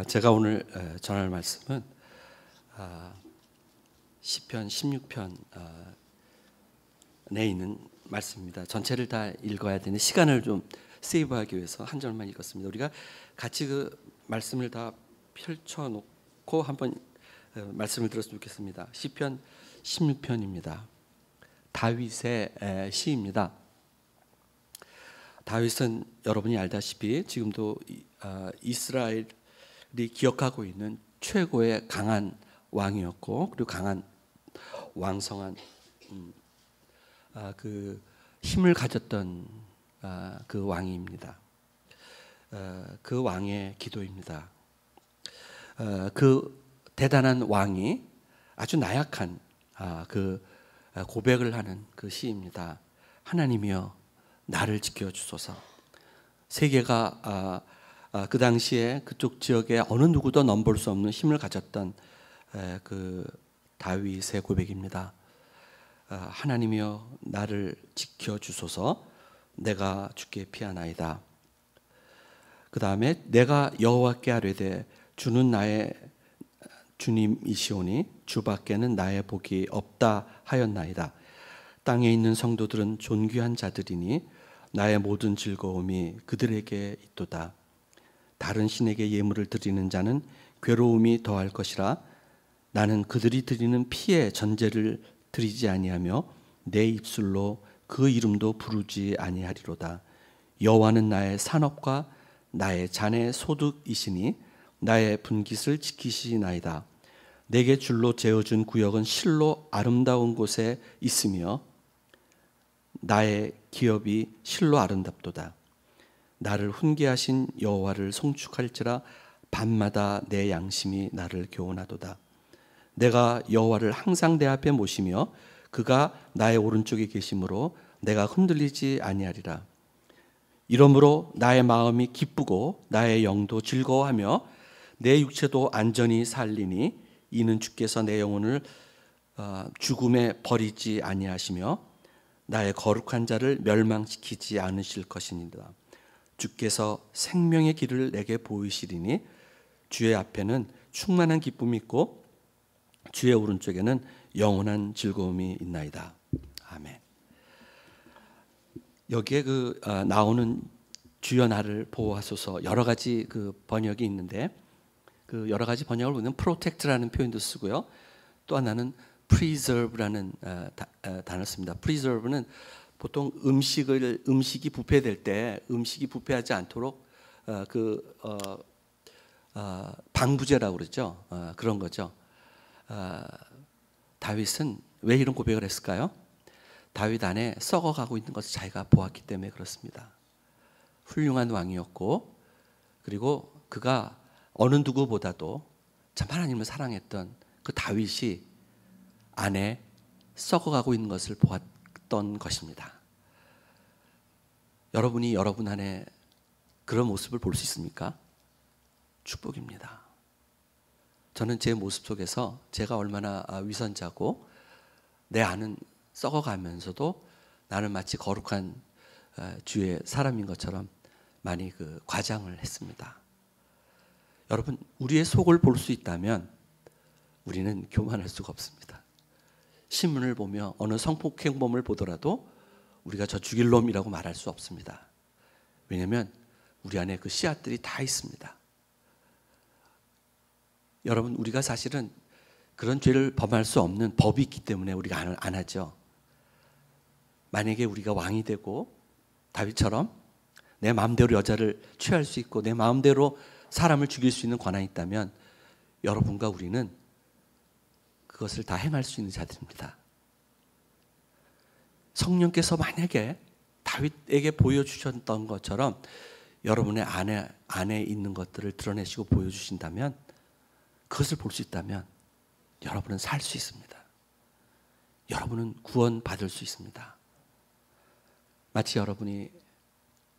제가 오늘 전할 말씀은 시편 16편 내 있는 말씀입니다. 전체를 다 읽어야 되는 시간을 좀 세이브하기 위해서 한 절만 읽었습니다. 우리가 같이 그 말씀을 다 펼쳐놓고 한번 말씀을 들었으면 좋겠습니다. 시편 16편입니다. 다윗의 시입니다. 다윗은 여러분이 알다시피 지금도 이스라엘이 기억하고 있는 최고의 강한 왕이었고, 그리고 강한 왕성한 그 힘을 가졌던 그 왕입니다. 그 왕의 기도입니다. 그 대단한 왕이 아주 나약한 그 고백을 하는 그 시입니다. 하나님이여 나를 지켜주소서. 세계가 그 당시에 그쪽 지역에 어느 누구도 넘볼 수 없는 힘을 가졌던 그 다윗의 고백입니다. 하나님이여 나를 지켜주소서. 내가 주께 피하나이다. 그 다음에 내가 여호와께 아뢰되 주는 나의 주님이시오니 주밖에는 나의 복이 없다 하였나이다. 땅에 있는 성도들은 존귀한 자들이니 나의 모든 즐거움이 그들에게 있도다. 다른 신에게 예물을 드리는 자는 괴로움이 더할 것이라. 나는 그들이 드리는 피의 전제를 드리지 아니하며 내 입술로 그 이름도 부르지 아니하리로다. 여호와는 나의 산업과 나의 잔의 소득이시니 나의 분깃을 지키시나이다. 내게 줄로 재어준 구역은 실로 아름다운 곳에 있으며 나의 기업이 실로 아름답도다. 나를 훈계하신 여호와를 송축할지라. 밤마다 내 양심이 나를 교훈하도다. 내가 여호와를 항상 내 앞에 모시며 그가 나의 오른쪽에 계심으로 내가 흔들리지 아니하리라. 이러므로 나의 마음이 기쁘고 나의 영도 즐거워하며 내 육체도 안전히 살리니 이는 주께서 내 영혼을 죽음에 버리지 아니하시며 나의 거룩한 자를 멸망시키지 않으실 것이니라. 주께서 생명의 길을 내게 보이시리니 주의 앞에는 충만한 기쁨이 있고 주의 오른쪽에는 영원한 즐거움이 있나이다. 아멘. 여기에 나오는 주여 나를 보호하소서, 여러 가지 그 번역이 있는데 그 여러 가지 번역을 보면 protect라는 표현도 쓰고요. 또 하나는 preserve라는 단어를 씁니다. preserve는 보통 음식이 부패될 때 음식이 부패하지 않도록 방부제라고 그러죠. 그런 거죠. 다윗은 왜 이런 고백을 했을까요? 다윗 안에 썩어가고 있는 것을 자기가 보았기 때문에 그렇습니다. 훌륭한 왕이었고, 그리고 그가 어느 누구보다도 참 하나님을 사랑했던 그 다윗이 안에 썩어가고 있는 것을 보았던 것입니다. 여러분이 여러분 안에 그런 모습을 볼 수 있습니까? 축복입니다. 저는 제 모습 속에서 제가 얼마나 위선자고 내 안은 썩어가면서도 나는 마치 거룩한 주의 사람인 것처럼 많이 과장을 했습니다. 여러분, 우리의 속을 볼 수 있다면 우리는 교만할 수가 없습니다. 신문을 보며 어느 성폭행범을 보더라도 우리가 저 죽일 놈이라고 말할 수 없습니다. 왜냐하면 우리 안에 그 씨앗들이 다 있습니다. 여러분, 우리가 사실은 그런 죄를 범할 수 없는 법이 있기 때문에 우리가 안 하죠. 만약에 우리가 왕이 되고 다윗처럼 내 마음대로 여자를 취할 수 있고 내 마음대로 사람을 죽일 수 있는 권한이 있다면 여러분과 우리는 그것을 다 행할 수 있는 자들입니다. 성령께서 만약에 다윗에게 보여주셨던 것처럼 여러분의 안에 있는 것들을 드러내시고 보여주신다면, 그것을 볼 수 있다면 여러분은 살 수 있습니다. 여러분은 구원받을 수 있습니다. 마치 여러분이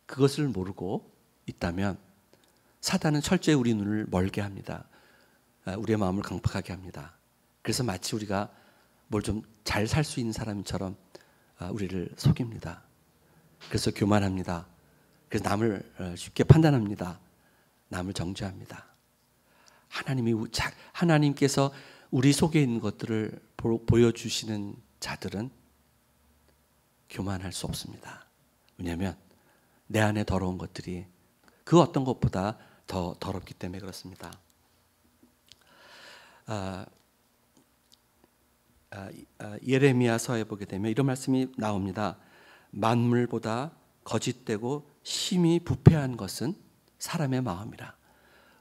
그것을 모르고 있다면 사단은 철저히 우리 눈을 멀게 합니다. 우리의 마음을 강팍하게 합니다. 그래서 마치 우리가 뭘 좀 잘 살 수 있는 사람처럼 우리를 속입니다. 그래서 교만합니다. 그래서 남을 쉽게 판단합니다. 남을 정죄합니다. 하나님께서 우리 속에 있는 것들을 보여주시는 자들은 교만할 수 없습니다. 왜냐하면 내 안에 더러운 것들이 그 어떤 것보다 더 더럽기 때문에 그렇습니다. 예레미야서에 보게 되면 이런 말씀이 나옵니다. 만물보다 거짓되고 심히 부패한 것은 사람의 마음이라.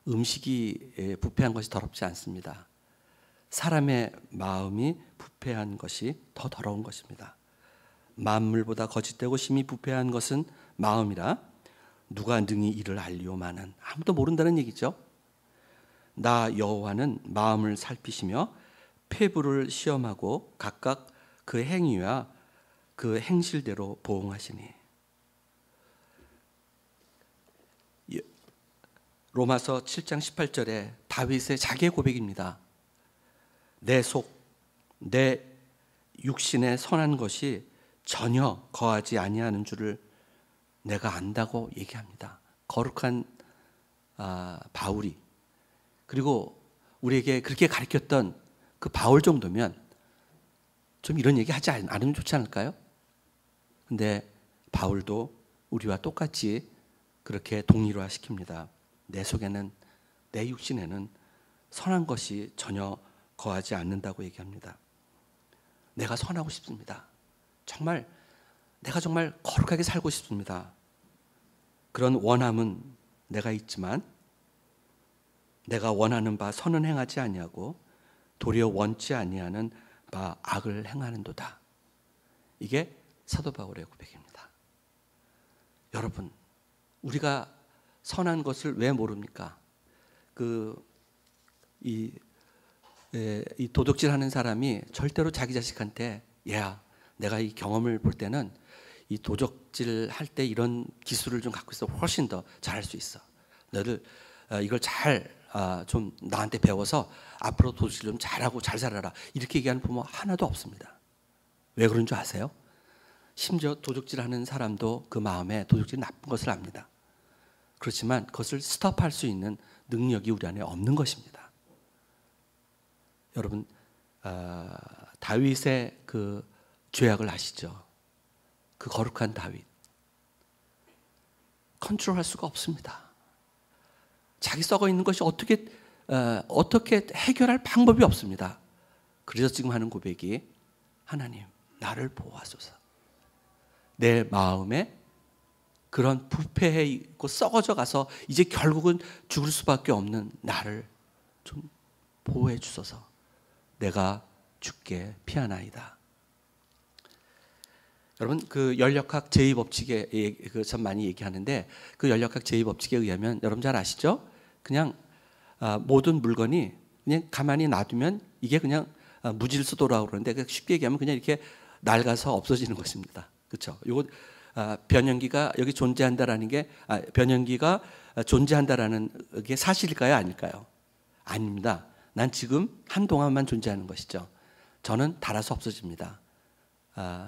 음식이 부패한 것이 더럽지 않습니다. 사람의 마음이 부패한 것이 더 더러운 것입니다. 만물보다 거짓되고 심히 부패한 것은 마음이라 누가 능히 이를 알리오마는. 아무도 모른다는 얘기죠. 나 여호와는 마음을 살피시며 폐부를 시험하고 각각 그 행위와 그 행실대로 보응하시니. 로마서 7장 18절에 다윗의 자기의 고백입니다. 내 육신에 선한 것이 전혀 거하지 아니하는 줄을 내가 안다고 얘기합니다. 거룩한 바울이, 그리고 우리에게 그렇게 가르쳤던 그 바울 정도면 좀 이런 얘기 하지 않으면 좋지 않을까요? 근데 바울도 우리와 똑같이 그렇게 동일화 시킵니다. 내 속에는, 내 육신에는 선한 것이 전혀 거하지 않는다고 얘기합니다. 내가 선하고 싶습니다. 내가 정말 거룩하게 살고 싶습니다. 그런 원함은 내가 있지만 내가 원하는 바 선은 행하지 아니하고 도리어 원치 아니하는 바 악을 행하는도다. 이게 사도 바울의 고백입니다. 여러분, 우리가 선한 것을 왜 모릅니까? 이 도둑질하는 사람이 절대로 자기 자식한테, 얘야, 내가 이 경험을 볼 때는 이 도적질 할 때 이런 기술을 좀 갖고 있어 훨씬 더 잘할 수 있어. 너를 이걸 좀 나한테 배워서 앞으로 도둑질 좀 잘하고 잘 살아라. 이렇게 얘기하는 부모 하나도 없습니다. 왜 그런 줄 아세요? 심지어 도둑질하는 사람도 그 마음에 도둑질이 나쁜 것을 압니다. 그렇지만 그것을 스톱할 수 있는 능력이 우리 안에 없는 것입니다. 여러분, 다윗의 그 죄악을 아시죠? 그 거룩한 다윗, 컨트롤할 수가 없습니다. 자기 썩어 있는 것이 어떻게 해결할 방법이 없습니다. 그래서 지금 하는 고백이, 하나님, 나를 보호하소서. 내 마음에 그런 부패해 있고 썩어져 가서 이제 결국은 죽을 수밖에 없는 나를 좀 보호해 주소서. 내가 죽게 피하나이다. 여러분, 그 연력학 제2법칙에 참 많이 얘기하는데, 그 연력학 제2법칙에 의하면 여러분 잘 아시죠? 그냥 모든 물건이 그냥 가만히 놔두면 이게 그냥 무질서도라고 그러는데, 쉽게 얘기하면 그냥 이렇게 낡아서 없어지는 것입니다. 그렇죠? 이거 변연기가 여기 존재한다라는 게, 변연기가 존재한다라는 게 사실일까요, 아닐까요? 아닙니다. 난 지금 한동안만 존재하는 것이죠. 저는 닳아서 없어집니다.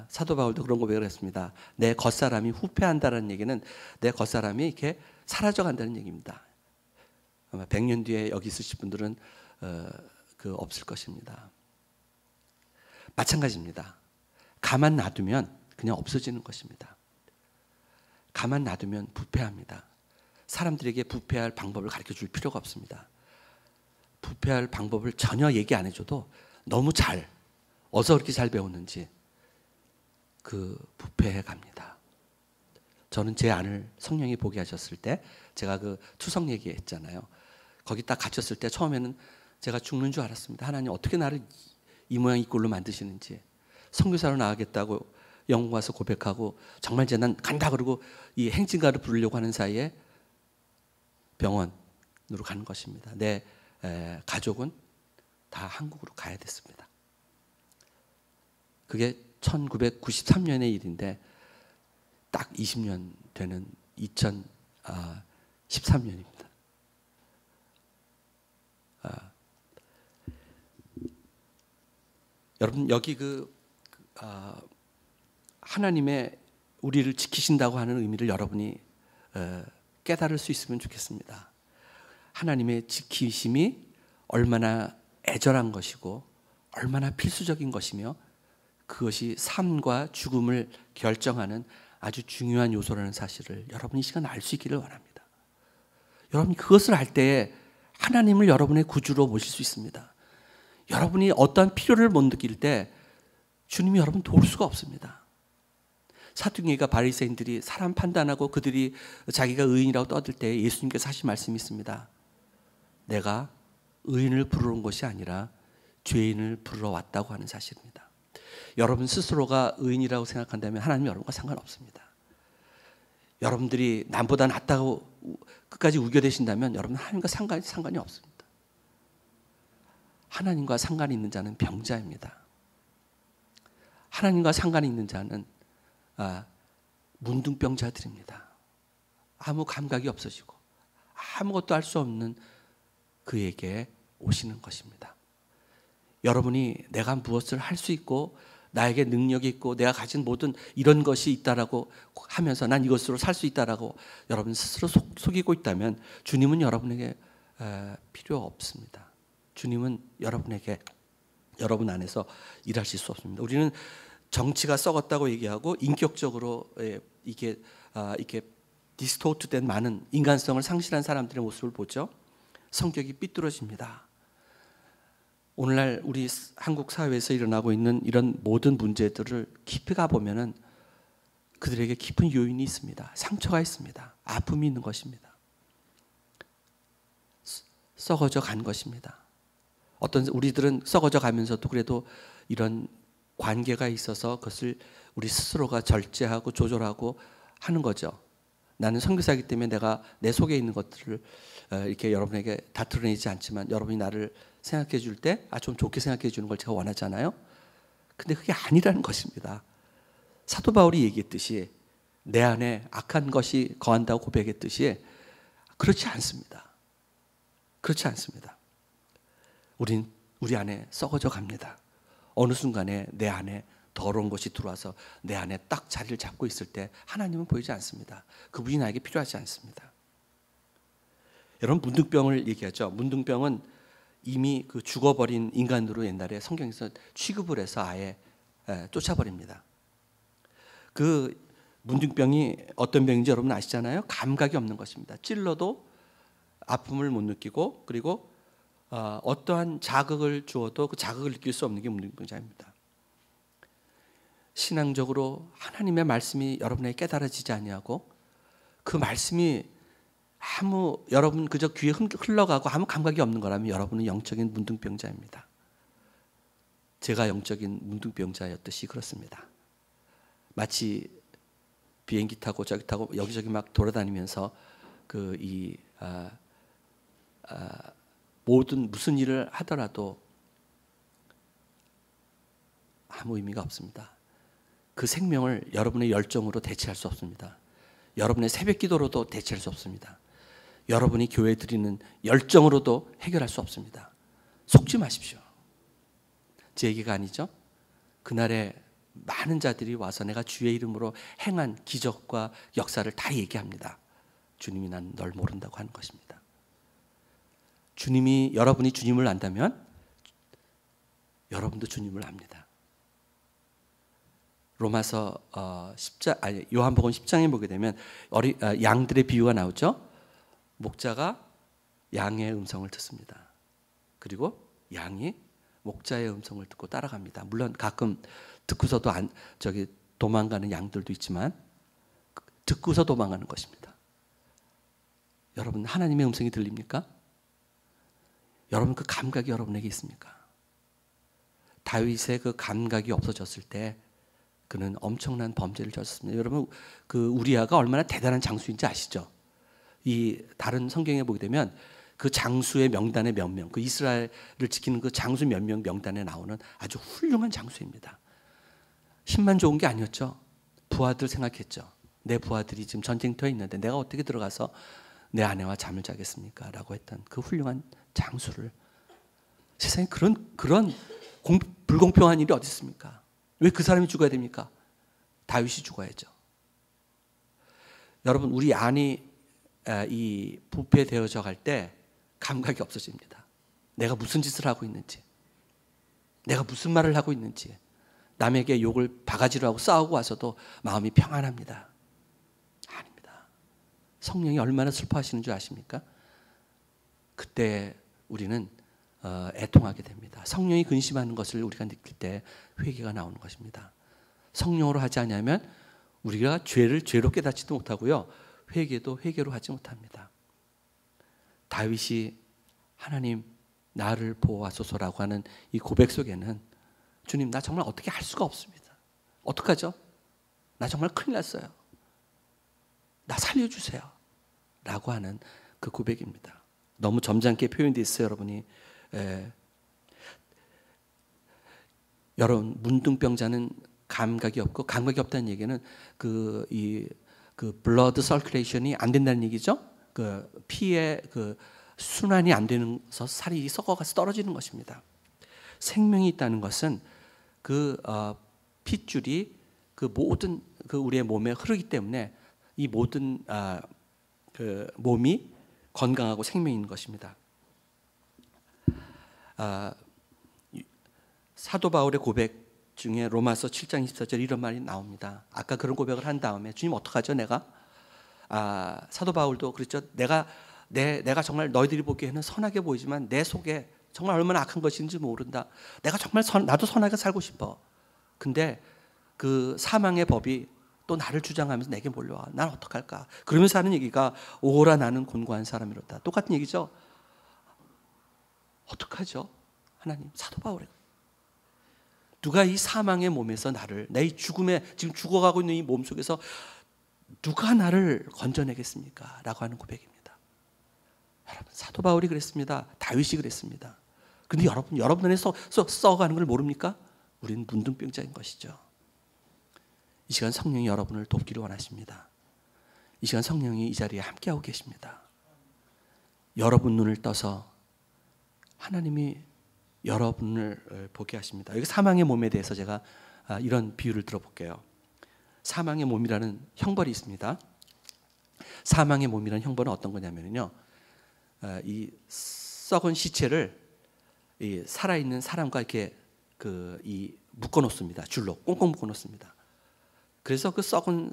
사도 바울도 그런 고백을 했습니다. 내 겉사람이 후패한다는 얘기는 내 겉사람이 이렇게 사라져간다는 얘기입니다. 아마 100년 뒤에 여기 있으실 분들은 없을 것입니다. 마찬가지입니다. 가만 놔두면 그냥 없어지는 것입니다. 가만 놔두면 부패합니다. 사람들에게 부패할 방법을 가르쳐 줄 필요가 없습니다. 부패할 방법을 전혀 얘기 안 해줘도 너무 어디서 그렇게 잘 배웠는지 부패해 갑니다. 저는 제 안을 성령이 보게 하셨을 때, 제가 투석 얘기했잖아요. 거기 딱 갇혔을 때 처음에는 제가 죽는 줄 알았습니다. 하나님, 어떻게 나를 이 모양 이 꼴로 만드시는지. 선교사로 나가겠다고 영국 와서 고백하고 정말 이제 난 간다 그러고 이 행진가를 부르려고 하는 사이에 병원으로 가는 것입니다. 내 가족은 다 한국으로 가야 됐습니다. 그게 1993년의 일인데 딱 20년 되는 2013년입니다. 여러분, 여기 하나님의 우리를 지키신다고 하는 의미를 여러분이 깨달을 수 있으면 좋겠습니다. 하나님의 지키심이 얼마나 애절한 것이고 얼마나 필수적인 것이며 그것이 삶과 죽음을 결정하는 아주 중요한 요소라는 사실을 여러분이 이 시간 알 수 있기를 원합니다. 여러분이 그것을 알 때에 하나님을 여러분의 구주로 모실 수 있습니다. 여러분이 어떠한 필요를 못 느낄 때 주님이 여러분 도울 수가 없습니다. 사두개가 바리새인들이 사람 판단하고 그들이 자기가 의인이라고 떠들 때 예수님께서 하신 말씀이 있습니다. 내가 의인을 부르러 온 것이 아니라 죄인을 부르러 왔다고 하는 사실입니다. 여러분 스스로가 의인이라고 생각한다면 하나님 여러분과 상관없습니다. 여러분들이 남보다 낫다고 끝까지 우겨대신다면 여러분 하나님과 상관이 없습니다. 하나님과 상관이 있는 자는 병자입니다. 하나님과 상관이 있는 자는 문둥병자들입니다. 아무 감각이 없어지고 아무것도 할 수 없는 그에게 오시는 것입니다. 여러분이 내가 무엇을 할 수 있고 나에게 능력이 있고 내가 가진 모든 이런 것이 있다라고 하면서 난 이것으로 살 수 있다라고 여러분 스스로 속이고 있다면 주님은 여러분에게 필요 없습니다. 주님은 여러분 안에서 일하실 수 없습니다. 우리는 정치가 썩었다고 얘기하고 인격적으로 이게 디스토트된 많은 인간성을 상실한 사람들의 모습을 보죠. 성격이 삐뚤어집니다. 오늘날 우리 한국 사회에서 일어나고 있는 이런 모든 문제들을 깊이 가보면은 그들에게 깊은 요인이 있습니다. 상처가 있습니다. 아픔이 있는 것입니다. 썩어져 간 것입니다. 어떤 우리들은 썩어져 가면서도 그래도 이런 관계가 있어서 그것을 우리 스스로가 절제하고 조절하고 하는 거죠. 나는 선교사이기 때문에 내가 내 속에 있는 것들을 이렇게 여러분에게 다 드러내지 않지만 여러분이 나를 생각해 줄 때 좀 좋게 생각해 주는 걸 제가 원하잖아요. 근데 그게 아니라는 것입니다. 사도 바울이 얘기했듯이 내 안에 악한 것이 거한다고 고백했듯이 그렇지 않습니다. 그렇지 않습니다. 우리 안에 썩어져 갑니다. 어느 순간에 내 안에 더러운 것이 들어와서 내 안에 딱 자리를 잡고 있을 때 하나님은 보이지 않습니다. 그분이 나에게 필요하지 않습니다. 여러분 문둥병을 얘기하죠. 문둥병은 이미 그 죽어버린 인간으로 옛날에 성경에서 취급을 해서 아예 쫓아버립니다. 그 문둥병이 어떤 병인지 여러분 아시잖아요. 감각이 없는 것입니다. 찔러도 아픔을 못 느끼고 그리고 어떠한 자극을 주어도 그 자극을 느낄 수 없는 게 문둥병자입니다. 신앙적으로 하나님의 말씀이 여러분에게 깨달아지지 아니하고 그 말씀이 여러분 그저 귀에 흘러가고 아무 감각이 없는 거라면 여러분은 영적인 문둥병자입니다. 제가 영적인 문둥병자였듯이 그렇습니다. 마치 비행기 타고 저기 타고 여기저기 막 돌아다니면서 모든 무슨 일을 하더라도 아무 의미가 없습니다. 그 생명을 여러분의 열정으로 대체할 수 없습니다. 여러분의 새벽 기도로도 대체할 수 없습니다. 여러분이 교회에 드리는 열정으로도 해결할 수 없습니다. 속지 마십시오. 제 얘기가 아니죠. 그날에 많은 자들이 와서 내가 주의 이름으로 행한 기적과 역사를 다 얘기합니다. 주님이 난 널 모른다고 하는 것입니다. 여러분이 주님을 안다면 여러분도 주님을 압니다. 로마서 요한복음 10장에 보게 되면 양들의 비유가 나오죠. 목자가 양의 음성을 듣습니다. 그리고 양이 목자의 음성을 듣고 따라갑니다. 물론 가끔 듣고서도 도망가는 양들도 있지만 듣고서 도망가는 것입니다. 여러분 하나님의 음성이 들립니까? 여러분 그 감각이 여러분에게 있습니까? 다윗의 그 감각이 없어졌을 때 그는 엄청난 범죄를 저질렀습니다. 여러분 그 우리아가 얼마나 대단한 장수인지 아시죠? 이 다른 성경에 보게 되면 그 장수의 명단에 몇 명, 그 이스라엘을 지키는 그 장수 몇 명 명단에 나오는 아주 훌륭한 장수입니다. 힘만 좋은 게 아니었죠. 부하들 생각했죠. 내 부하들이 지금 전쟁터에 있는데 내가 어떻게 들어가서 내 아내와 잠을 자겠습니까? 라고 했던 그 훌륭한 장수를 세상에 그런 불공평한 일이 어디 있습니까? 왜 그 사람이 죽어야 됩니까? 다윗이 죽어야죠. 여러분 우리 안이 이 부패되어져 갈 때 감각이 없어집니다. 내가 무슨 짓을 하고 있는지, 내가 무슨 말을 하고 있는지, 남에게 욕을 바가지로 하고 싸우고 와서도 마음이 평안합니다. 아닙니다. 성령이 얼마나 슬퍼하시는 줄 아십니까? 그때 우리는 애통하게 됩니다. 성령이 근심하는 것을 우리가 느낄 때 회개가 나오는 것입니다. 성령으로 하지 않으면 우리가 죄를 죄로 깨닫지도 못하고요, 회개도 회개로 하지 못합니다. 다윗이 하나님 나를 보호하소서라고 하는 이 고백 속에는 주님, 나 정말 어떻게 할 수가 없습니다. 어떡하죠? 나 정말 큰일 났어요. 나 살려주세요. 라고 하는 그 고백입니다. 너무 점잖게 표현되어 있어요, 여러분이. 여러분, 문둥병자는 감각이 없고, 감각이 없다는 얘기는 그 블러드 서큘레이션이 안 된다는 얘기죠. 그 피의 그 순환이 안 되면서 살이 썩어가서 떨어지는 것입니다. 생명이 있다는 것은 그 핏줄이 그 모든 그 우리의 몸에 흐르기 때문에 이 모든 그 몸이 건강하고 생명이 있는 것입니다. 사도 바울의 고백 중에 로마서 7장 24절 이런 말이 나옵니다. 아까 그런 고백을 한 다음에 주님 어떡하죠 내가? 사도 바울도 그랬죠. 내가 정말 너희들이 보기에는 선하게 보이지만 내 속에 정말 얼마나 악한 것인지 모른다. 내가 정말 나도 선하게 살고 싶어. 근데 그 사망의 법이 또 나를 주장하면서 내게 몰려와. 난 어떡할까? 그러면서 하는 얘기가 오라 나는 곤고한 사람이로다. 똑같은 얘기죠. 어떡하죠? 하나님, 사도 바울이 누가 이 사망의 몸에서 나를, 내 이 죽음에 지금 죽어가고 있는 이 몸 속에서 누가 나를 건져내겠습니까? 라고 하는 고백입니다. 여러분, 사도 바울이 그랬습니다. 다윗이 그랬습니다. 근데 여러분 안에 썩어가는 걸 모릅니까? 우리는 문둥병자인 것이죠. 이 시간 성령이 여러분을 돕기를 원하십니다. 이 시간 성령이 이 자리에 함께하고 계십니다. 여러분 눈을 떠서 하나님이 여러분을 보게 하십니다. 여기 사망의 몸에 대해서 제가 이런 비유를 들어볼게요. 사망의 몸이라는 형벌이 있습니다. 사망의 몸이라는 형벌은 어떤 거냐면요, 이 썩은 시체를 이 살아있는 사람과 이렇게 이 묶어 놓습니다. 줄로 꽁꽁 묶어 놓습니다. 그래서 그 썩은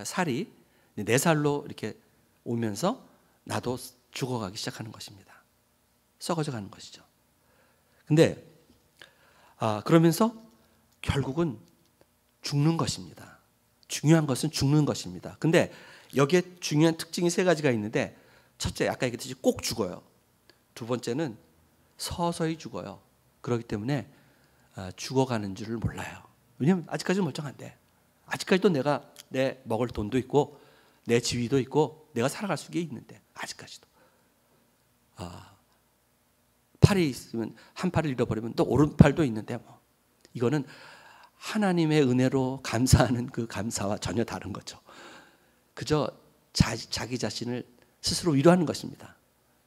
살이 내 살로 이렇게 오면서 나도 죽어가기 시작하는 것입니다. 썩어져 가는 것이죠. 근데 그러면서 결국은 죽는 것입니다. 중요한 것은 죽는 것입니다. 근데 여기에 중요한 특징이 세 가지가 있는데, 첫째, 아까 얘기했듯이 꼭 죽어요. 두 번째는 서서히 죽어요. 그렇기 때문에 죽어가는 줄을 몰라요. 왜냐하면 아직까지는 멀쩡한데, 아직까지도 내가 내 먹을 돈도 있고 내 지위도 있고 내가 살아갈 수 있는데, 아직까지도 팔이 있으면 한 팔을 잃어버리면 또 오른팔도 있는데, 뭐 이거는 하나님의 은혜로 감사하는 그 감사와 전혀 다른 거죠. 그저 자기 자신을 스스로 위로하는 것입니다.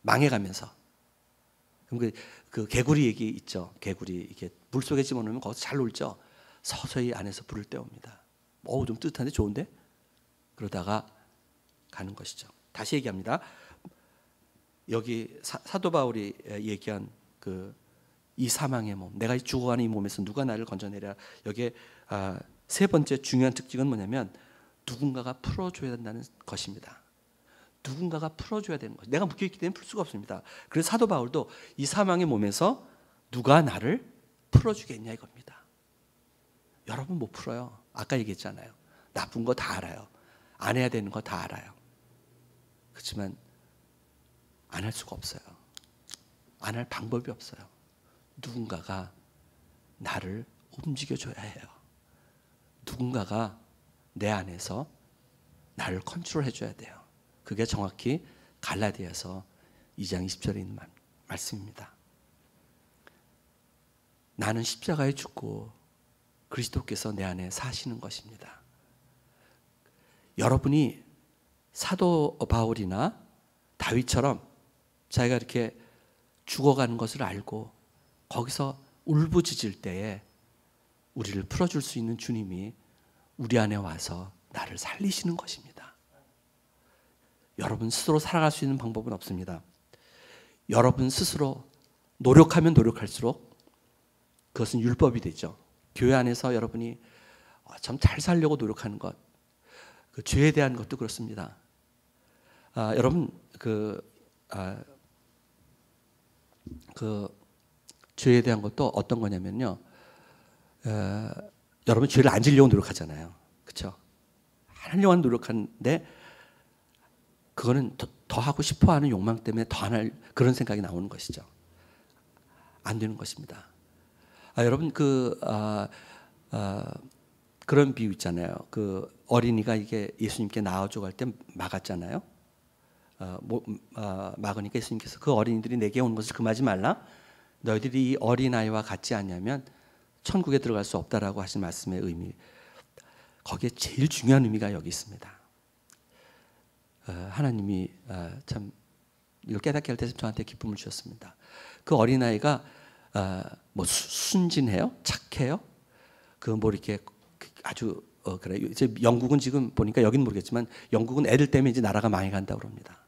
망해가면서. 그 개구리 얘기 있죠. 개구리 이렇게 물 속에 집어넣으면 거기서 잘 놀죠. 서서히 안에서 불을 때웁니다. 좀 뜨뜻한데 좋은데? 그러다가 가는 것이죠. 다시 얘기합니다. 여기 사도 바울이 얘기한 이 사망의 몸, 내가 죽어가는 이 몸에서 누가 나를 건져내랴. 여기에 세 번째 중요한 특징은 뭐냐면, 누군가가 풀어줘야 된다는 것입니다. 누군가가 풀어줘야 되는 것. 내가 묶여있기 때문에 풀 수가 없습니다. 그래서 사도 바울도 이 사망의 몸에서 누가 나를 풀어주겠냐 이겁니다. 여러분 못 풀어요. 아까 얘기했잖아요. 나쁜 거 다 알아요. 안 해야 되는 거 다 알아요. 그렇지만 안 할 수가 없어요. 안 할 방법이 없어요. 누군가가 나를 움직여줘야 해요. 누군가가 내 안에서 나를 컨트롤해줘야 돼요. 그게 정확히 갈라디아서 2장 20절에 있는 말씀입니다. 나는 십자가에 죽고 그리스도께서 내 안에 사시는 것입니다. 여러분이 사도 바울이나 다윗처럼 자기가 이렇게 죽어가는 것을 알고 거기서 울부짖을 때에 우리를 풀어줄 수 있는 주님이 우리 안에 와서 나를 살리시는 것입니다. 여러분 스스로 살아갈 수 있는 방법은 없습니다. 여러분 스스로 노력하면 노력할수록 그것은 율법이 되죠. 교회 안에서 여러분이 참 잘 살려고 노력하는 것, 그 죄에 대한 것도 그렇습니다. 여러분 그 죄에 대한 것도 어떤 거냐면요. 여러분 죄를 안 지려고 노력하잖아요. 그렇죠? 하려고 노력하는데 그거는 더 하고 싶어하는 욕망 때문에 더 안 할 그런 생각이 나오는 것이죠. 안 되는 것입니다. 여러분 그런 비유 있잖아요. 그 어린이가 이게 예수님께 나와줘 갈 때 막았잖아요. 막으니까 예수님께서 그 어린이들이 내게 오는 것을 금하지 말라. 너희들이 이 어린아이와 같지 않냐면 천국에 들어갈 수 없다라고 하신 말씀의 의미, 거기에 제일 중요한 의미가 여기 있습니다. 하나님이 참 이걸 깨닫게 할 때 저한테 기쁨을 주셨습니다. 그 어린아이가 뭐 순진해요? 착해요? 그 뭐 이렇게 아주 그래. 이제 영국은 지금 보니까 여긴 모르겠지만 영국은 애들 때문에 이제 나라가 망해간다고 그럽니다.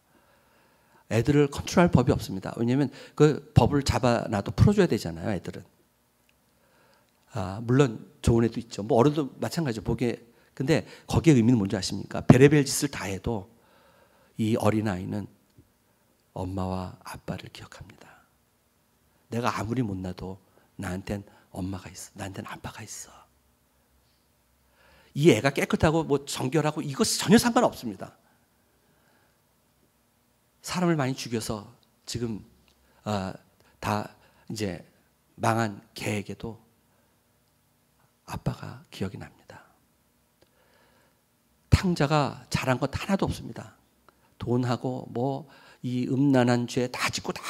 애들을 컨트롤할 법이 없습니다. 왜냐하면 그 법을 잡아놔도 풀어줘야 되잖아요. 애들은. 물론 좋은 애도 있죠. 뭐 어른도 마찬가지죠. 보기에. 근데 거기에 의미는 뭔지 아십니까? 별의별 짓을 다 해도 이 어린아이는 엄마와 아빠를 기억합니다. 내가 아무리 못나도 나한텐 엄마가 있어. 나한텐 아빠가 있어. 이 애가 깨끗하고 뭐 정결하고 이것 전혀 상관없습니다. 사람을 많이 죽여서 지금 다 이제 망한 개에게도 아빠가 기억이 납니다. 탕자가 잘한 것 하나도 없습니다. 돈하고 뭐 이 음란한 죄 다 짓고 다.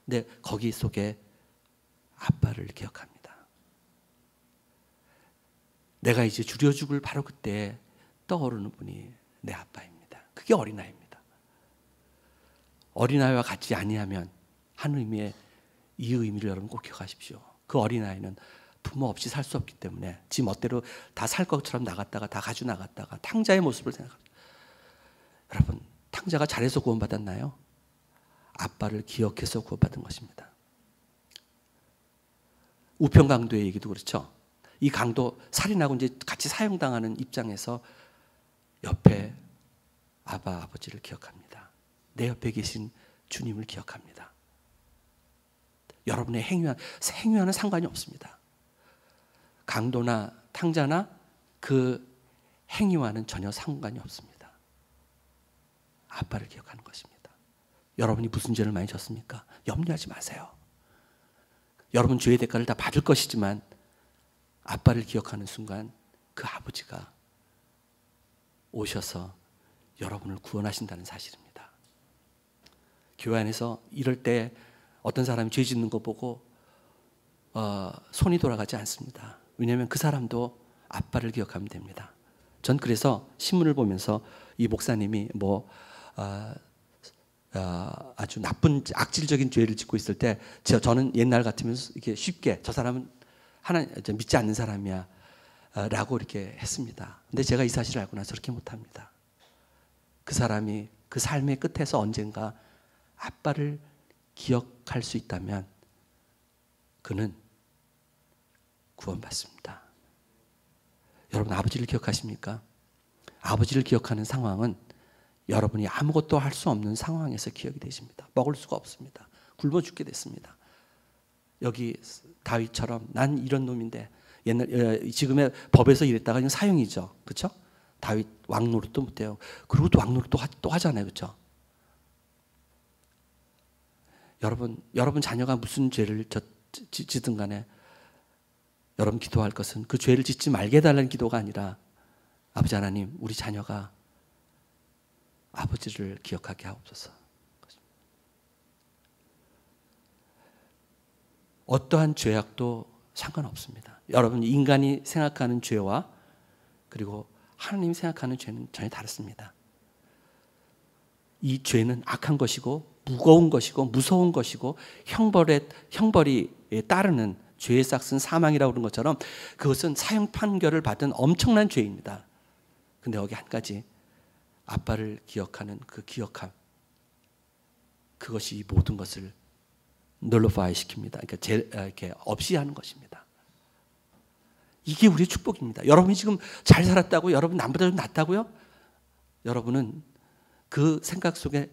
근데 거기 속에 아빠를 기억합니다. 내가 이제 줄여 죽을 바로 그때 떠오르는 분이 내 아빠입니다. 그게 어린아이입니다. 어린아이와 같지 아니하면 한 의미의 이 의미를 여러분 꼭 기억하십시오. 그 어린아이는 부모 없이 살 수 없기 때문에 지 멋대로 다 살 것처럼 나갔다가 다 가지고 나갔다가 탕자의 모습을 생각합니다. 여러분 탕자가 잘해서 구원받았나요? 아빠를 기억해서 구원받은 것입니다. 우평강도의 얘기도 그렇죠. 이 강도 살인하고 이제 같이 사형당하는 입장에서 옆에 아버지를 기억합니다. 내 옆에 계신 주님을 기억합니다. 여러분의 행위와는 상관이 없습니다. 강도나 탕자나 그 행위와는 전혀 상관이 없습니다. 아빠를 기억하는 것입니다. 여러분이 무슨 죄를 많이 졌습니까? 염려하지 마세요. 여러분 죄의 대가를 다 받을 것이지만 아빠를 기억하는 순간 그 아버지가 오셔서 여러분을 구원하신다는 사실입니다. 교회 안에서 이럴 때 어떤 사람이 죄 짓는 거 보고 손이 돌아가지 않습니다. 왜냐하면 그 사람도 아빠를 기억하면 됩니다. 전 그래서 신문을 보면서 이 목사님이 아주 나쁜 악질적인 죄를 짓고 있을 때 저는 옛날 같으면 이렇게 쉽게 저 사람은 하나님 믿지 않는 사람이야 라고 이렇게 했습니다. 근데 제가 이 사실을 알고 나서 그렇게 못합니다. 그 사람이 그 삶의 끝에서 언젠가 아빠를 기억할 수 있다면 그는 구원받습니다. 여러분 아버지를 기억하십니까? 아버지를 기억하는 상황은 여러분이 아무것도 할 수 없는 상황에서 기억이 되십니다. 먹을 수가 없습니다. 굶어 죽게 됐습니다. 여기 다윗처럼 난 이런 놈인데 지금의 법에서 이랬다가 그냥 사형이죠. 그렇죠? 다윗 왕 노릇도 못해요. 그리고 또 왕 노릇도 또 하잖아요. 그렇죠? 여러분 자녀가 무슨 죄를 짓든 간에 여러분 기도할 것은 그 죄를 짓지 말게 해달라는 기도가 아니라 아버지 하나님 우리 자녀가 아버지를 기억하게 하옵소서. 어떠한 죄악도 상관없습니다. 여러분 인간이 생각하는 죄와 그리고 하나님이 생각하는 죄는 전혀 다릅니다. 이 죄는 악한 것이고 무거운 것이고 무서운 것이고 형벌이 따르는 죄의 싹은 사망이라고 그런 것처럼 그것은 사형 판결을 받은 엄청난 죄입니다. 근데 여기 한 가지 아빠를 기억하는 그 기억함 그것이 이 모든 것을 nullify 시킵니다. 그러니까 이렇게 없이 하는 것입니다. 이게 우리의 축복입니다. 여러분이 지금 잘 살았다고 여러분 남보다 좀 낫다고요? 여러분은 그 생각 속에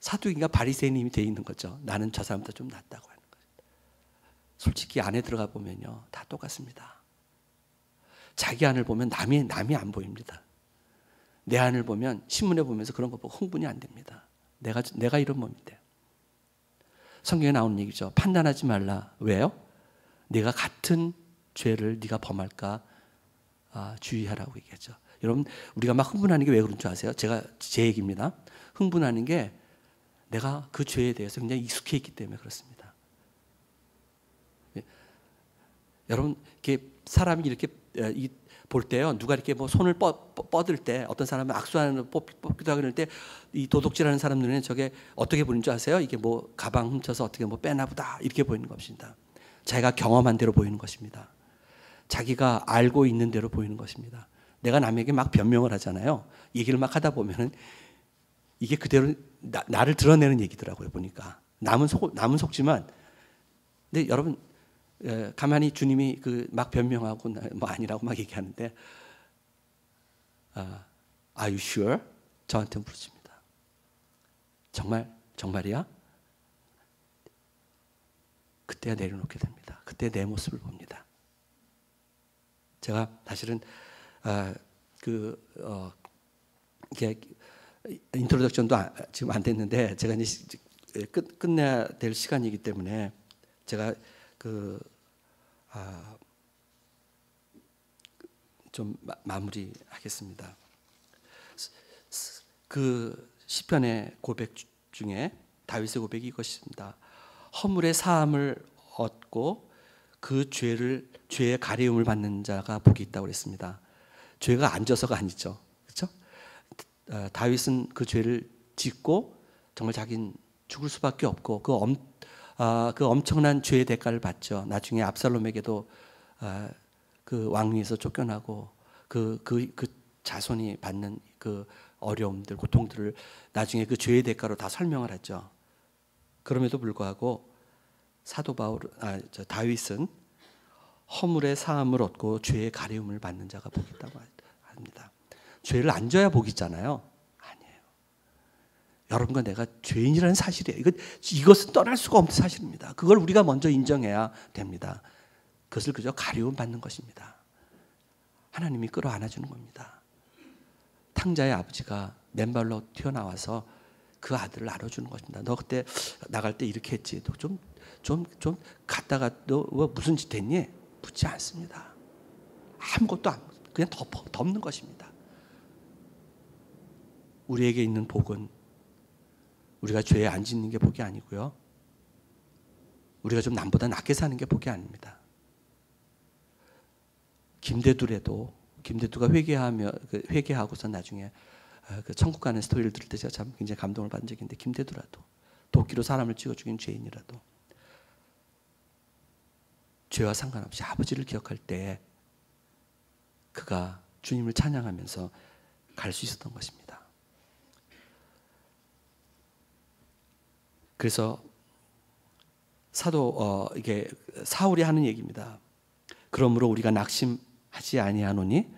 사두개인가 바리새인이 돼 있는 거죠. 나는 저 사람보다 좀 낫다고 하는 거죠. 솔직히 안에 들어가 보면요, 다 똑같습니다. 자기 안을 보면 남이 안 보입니다. 내 안을 보면 신문에 보면서 그런 거 보고 흥분이 안 됩니다. 내가 이런 몸인데. 성경에 나오는 얘기죠. 판단하지 말라. 왜요? 내가 같은 죄를 네가 범할까 주의하라고 얘기하죠. 여러분, 우리가 막 흥분하는 게 왜 그런 줄 아세요? 제 얘기입니다. 흥분하는 게 내가 그 죄에 대해서 굉장히 익숙해 있기 때문에 그렇습니다. 여러분, 이렇게 사람이 이렇게 볼 때요, 누가 이렇게 뭐 손을 뻗을 때, 어떤 사람은 악수하는 뽑기도 하고 그럴 때, 이 도둑질하는 사람 눈에는 저게 어떻게 보이는 줄 아세요? 이게 뭐 가방 훔쳐서 어떻게 뭐 빼나 보다 이렇게 보이는 것입니다. 자기가 경험한 대로 보이는 것입니다. 자기가 알고 있는 대로 보이는 것입니다. 내가 남에게 막 변명을 하잖아요. 얘기를 막 하다 보면은 이게 그대로 나를 드러내는 얘기더라고요. 보니까 남은 속지만, 근데 여러분, 가만히 주님이 그 막 변명하고 뭐 아니라고 막 얘기하는데, Are you sure? 저한테 물으십니다. 정말이야? 그때야 내려놓게 됩니다. 그때 내 모습을 봅니다. 제가 사실은 이게 인트로덕션도 지금 안 됐는데, 제가 이제 끝내야 될 시간이기 때문에 제가 좀 마무리하겠습니다. 그 시편의 고백 중에 다윗의 고백이 이것입니다. 허물의 사함을 얻고 그 죄의 가려움을 받는 자가 복이 있다고 그랬습니다. 죄가 앉아서가 아니죠, 그렇죠? 다윗은 그 죄를 짓고 정말 자기는 죽을 수밖에 없고 그 엄청난 죄의 대가를 받죠. 나중에 압살롬에게도 그 왕위에서 쫓겨나고 그 자손이 받는 그 어려움들, 고통들을 나중에 그 죄의 대가로 다 설명을 하죠. 그럼에도 불구하고 다윗은 허물의 사함을 얻고 죄의 가려움을 받는 자가 복이 있다고 합니다. 죄를 안 져야 복이 있잖아요. 아니에요. 여러분과 내가 죄인이라는 사실이에요. 이것은 떠날 수가 없는 사실입니다. 그걸 우리가 먼저 인정해야 됩니다. 그것을 그저 가려움 받는 것입니다. 하나님이 끌어안아주는 겁니다. 탕자의 아버지가 맨발로 튀어나와서 그 아들을 안아주는 것입니다. 너 그때 나갈 때 이렇게 했지. 너 좀 갔다가 너 무슨 짓 했니? 묻지 않습니다. 아무것도 그냥 덮는 것입니다. 우리에게 있는 복은 우리가 죄에 안 짓는 게 복이 아니고요, 우리가 좀 남보다 낫게 사는 게 복이 아닙니다. 김대두가 회개하고서 나중에 그 천국 가는 스토리를 들을 때 제가 참 굉장히 감동을 받은 적이 있는데, 김대두라도 도끼로 사람을 찍어 죽인 죄인이라도 죄와 상관없이 아버지를 기억할 때 그가 주님을 찬양하면서 갈 수 있었던 것입니다. 그래서 이게 사울이 하는 얘기입니다. 그러므로 우리가 낙심하지 아니하노니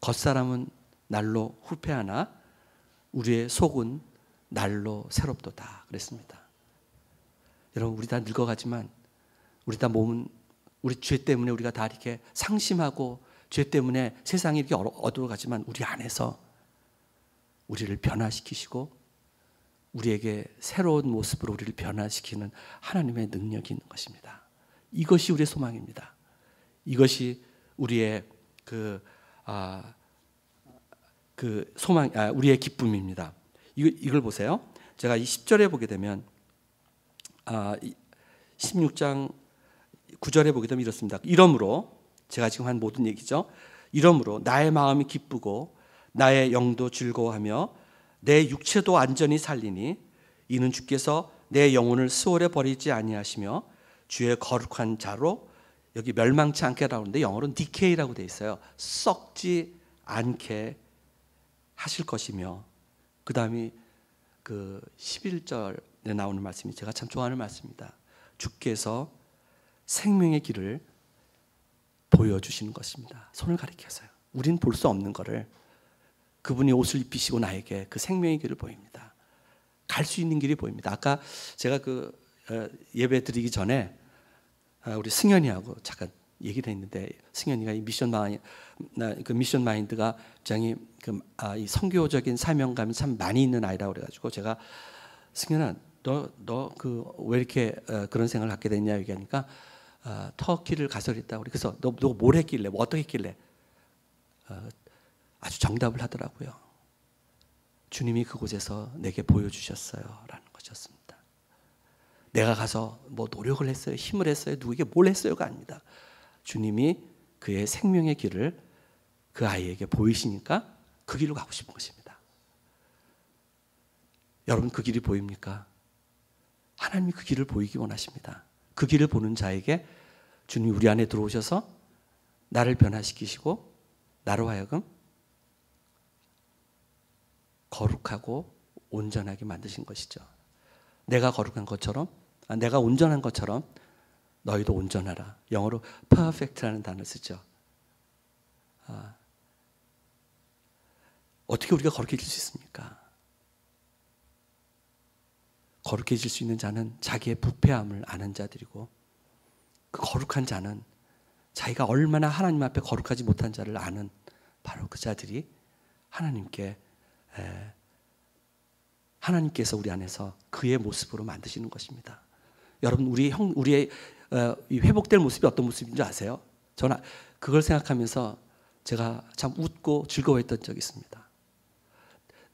겉사람은 날로 후패하나 우리의 속은 날로 새롭도다 그랬습니다. 여러분, 우리 다 늙어가지만 우리 죄 때문에 우리가 다 이렇게 상심하고 죄 때문에 세상이 이렇게 어두워가지만 우리 안에서 우리를 변화시키시고 우리에게 새로운 모습으로 우리를 변화시키는 하나님의 능력이 있는 것입니다. 이것이 우리의 소망입니다. 이것이 우리의 우리의 기쁨입니다. 이걸 보세요. 제가 이 10절에 보게 되면 16장 9절에 보게 되면 이렇습니다. 이러므로, 제가 지금 한 모든 얘기죠. 이러므로 나의 마음이 기쁘고 나의 영도 즐거워하며 내 육체도 안전히 살리니 이는 주께서 내 영혼을 수월에 버리지 아니하시며 주의 거룩한 자로, 여기 멸망치 않게라고 하는데 영어로는 decay라고 되어 있어요. 썩지 않게 하실 것이며, 그 다음이 그 11절 나오는 말씀이 제가 참 좋아하는 말씀입니다. 주께서 생명의 길을 보여주시는 것입니다. 손을 가리켜서요. 우린 볼 수 없는 거를 그분이 옷을 입히시고 나에게 그 생명의 길을 보입니다. 갈 수 있는 길이 보입니다. 아까 제가 예배 드리기 전에 우리 승현이하고 잠깐 얘기를 했는데, 승현이가 이 미션 마인드가 굉장히 이 선교적인 사명감이 참 많이 있는 아이라고 그래가지고 제가, 승현아, 너 왜 이렇게 그런 생각을 갖게 됐냐 얘기하니까 터키를 가서 그랬다고. 그래서 너 뭘 했길래, 뭐 어떻게 했길래, 아주 정답을 하더라고요. 주님이 그곳에서 내게 보여주셨어요 라는 것이었습니다. 내가 가서 뭐 노력을 했어요, 힘을 했어요, 누구에게 뭘 했어요가 아닙니다. 주님이 그의 생명의 길을 그 아이에게 보이시니까 그 길로 가고 싶은 것입니다. 여러분, 그 길이 보입니까? 하나님이 그 길을 보이기 원하십니다. 그 길을 보는 자에게 주님이 우리 안에 들어오셔서 나를 변화시키시고 나로 하여금 거룩하고 온전하게 만드신 것이죠. 내가 거룩한 것처럼, 내가 온전한 것처럼 너희도 온전하라. 영어로 perfect라는 단어를 쓰죠. 어떻게 우리가 거룩해질 수 있습니까? 거룩해질 수 있는 자는 자기의 부패함을 아는 자들이고, 그 거룩한 자는 자기가 얼마나 하나님 앞에 거룩하지 못한 자를 아는 바로 그 자들이 하나님께서 우리 안에서 그의 모습으로 만드시는 것입니다. 여러분, 우리의 이 회복될 모습이 어떤 모습인 줄 아세요? 저는 그걸 생각하면서 제가 참 웃고 즐거워했던 적이 있습니다.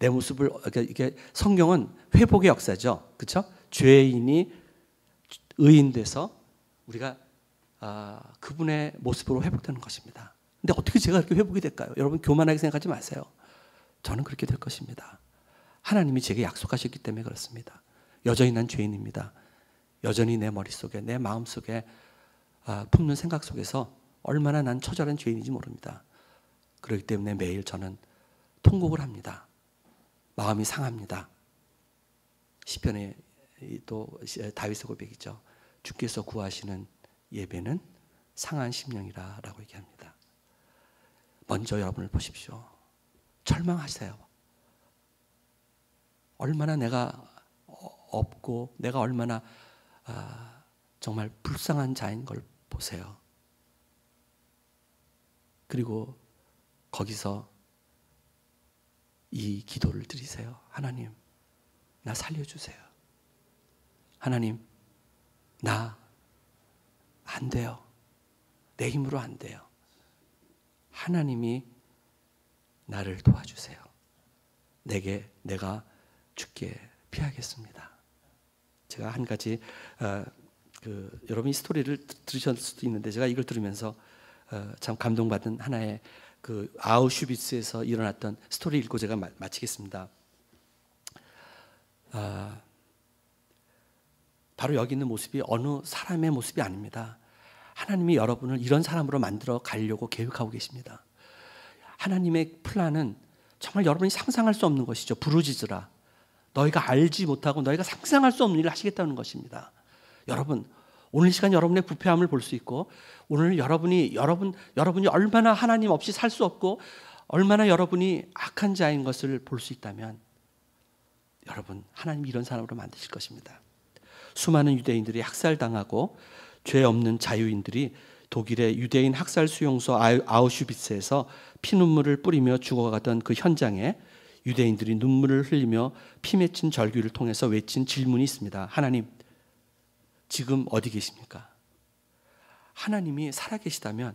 내 모습을, 이게 성경은 회복의 역사죠, 그렇죠? 죄인이 의인돼서 우리가 그분의 모습으로 회복되는 것입니다. 근데 어떻게 제가 그렇게 회복이 될까요? 여러분, 교만하게 생각하지 마세요. 저는 그렇게 될 것입니다. 하나님이 제게 약속하셨기 때문에 그렇습니다. 여전히 난 죄인입니다. 여전히 내 머릿속에, 내 마음속에 품는 생각 속에서 얼마나 난 처절한 죄인인지 모릅니다. 그렇기 때문에 매일 저는 통곡을 합니다. 마음이 상합니다. 시편에 또 다윗의 고백이죠. 주께서 구하시는 예배는 상한 심령이라 라고 얘기합니다. 먼저 여러분을 보십시오. 절망하세요. 얼마나 내가 없고 내가 얼마나 정말 불쌍한 자인 걸 보세요. 그리고 거기서 이 기도를 드리세요. 하나님, 나 살려주세요. 하나님, 나 안 돼요. 내 힘으로 안 돼요. 하나님이 나를 도와주세요. 내가 주께 피하겠습니다. 제가 한 가지 여러분이 스토리를 들으셨을 수도 있는데, 제가 이걸 들으면서 참 감동받은 하나의 아우슈비츠에서 일어났던 스토리 읽고 제가 마치겠습니다. 바로 여기 있는 모습이 어느 사람의 모습이 아닙니다. 하나님이 여러분을 이런 사람으로 만들어 가려고 계획하고 계십니다. 하나님의 플랜은 정말 여러분이 상상할 수 없는 것이죠. 부르짖으라. 너희가 알지 못하고 너희가 상상할 수 없는 일을 하시겠다는 것입니다. 여러분, 오늘 시간 여러분의 부패함을 볼 수 있고, 오늘 여러분이 얼마나 하나님 없이 살 수 없고 얼마나 여러분이 악한 자인 것을 볼 수 있다면, 여러분, 하나님이 이런 사람으로 만드실 것입니다. 수많은 유대인들이 학살당하고 죄 없는 자유인들이 독일의 유대인 학살 수용소 아우슈비츠에서 피눈물을 뿌리며 죽어가던 그 현장에 유대인들이 눈물을 흘리며 피 맺힌 절규를 통해서 외친 질문이 있습니다. 하나님, 지금 어디 계십니까? 하나님이 살아계시다면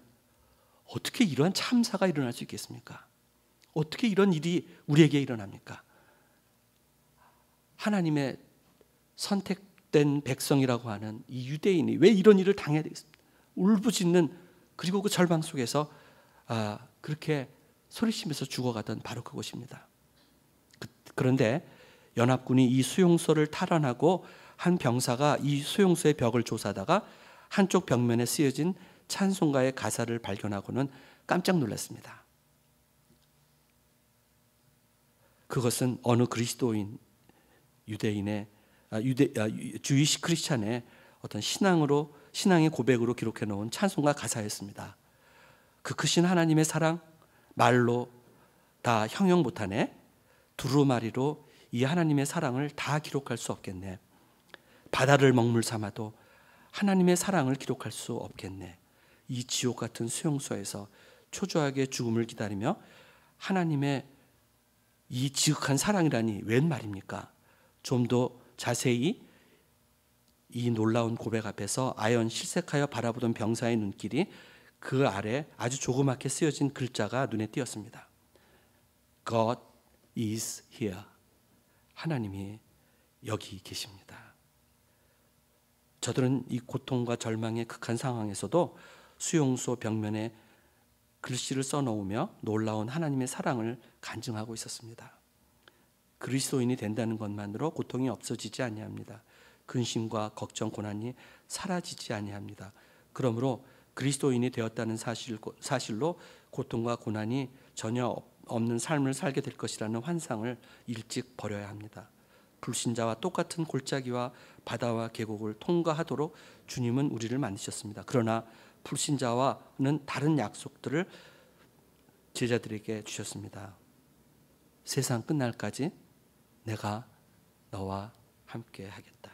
어떻게 이러한 참사가 일어날 수 있겠습니까? 어떻게 이런 일이 우리에게 일어납니까? 하나님의 선택된 백성이라고 하는 이 유대인이 왜 이런 일을 당해야 되겠습니까? 울부짖는, 그리고 그 절망 속에서 그렇게 소리치면서 죽어가던 바로 그곳입니다. 그런데 연합군이 이 수용소를 탈환하고 한 병사가 이 수용소의 벽을 조사하다가 한쪽 벽면에 쓰여진 찬송가의 가사를 발견하고는 깜짝 놀랐습니다. 그것은 어느 그리스도인 유대인의 주이시 크리스찬의 어떤 신앙의 고백으로 기록해 놓은 찬송가 가사였습니다. 그 크신 하나님의 사랑 말로 다 형용 못하네. 두루마리로 이 하나님의 사랑을 다 기록할 수 없겠네. 바다를 먹물 삼아도 하나님의 사랑을 기록할 수 없겠네. 이 지옥 같은 수용소에서 초조하게 죽음을 기다리며 하나님의 이 지극한 사랑이라니 웬 말입니까? 좀 더 자세히 이 놀라운 고백 앞에서 아연 실색하여 바라보던 병사의 눈길이 그 아래 아주 조그맣게 쓰여진 글자가 눈에 띄었습니다. God is here. 하나님이 여기 계십니다. 저들은 이 고통과 절망의 극한 상황에서도 수용소 벽면에 글씨를 써놓으며 놀라운 하나님의 사랑을 간증하고 있었습니다. 그리스도인이 된다는 것만으로 고통이 없어지지 아니합니다. 근심과 걱정, 고난이 사라지지 아니합니다. 그러므로 그리스도인이 되었다는 사실로 고통과 고난이 전혀 없는 삶을 살게 될 것이라는 환상을 일찍 버려야 합니다. 불신자와 똑같은 골짜기와 바다와 계곡을 통과하도록 주님은 우리를 만드셨습니다. 그러나 불신자와는 다른 약속들을 제자들에게 주셨습니다. 세상 끝날까지 내가 너와 함께 하겠다.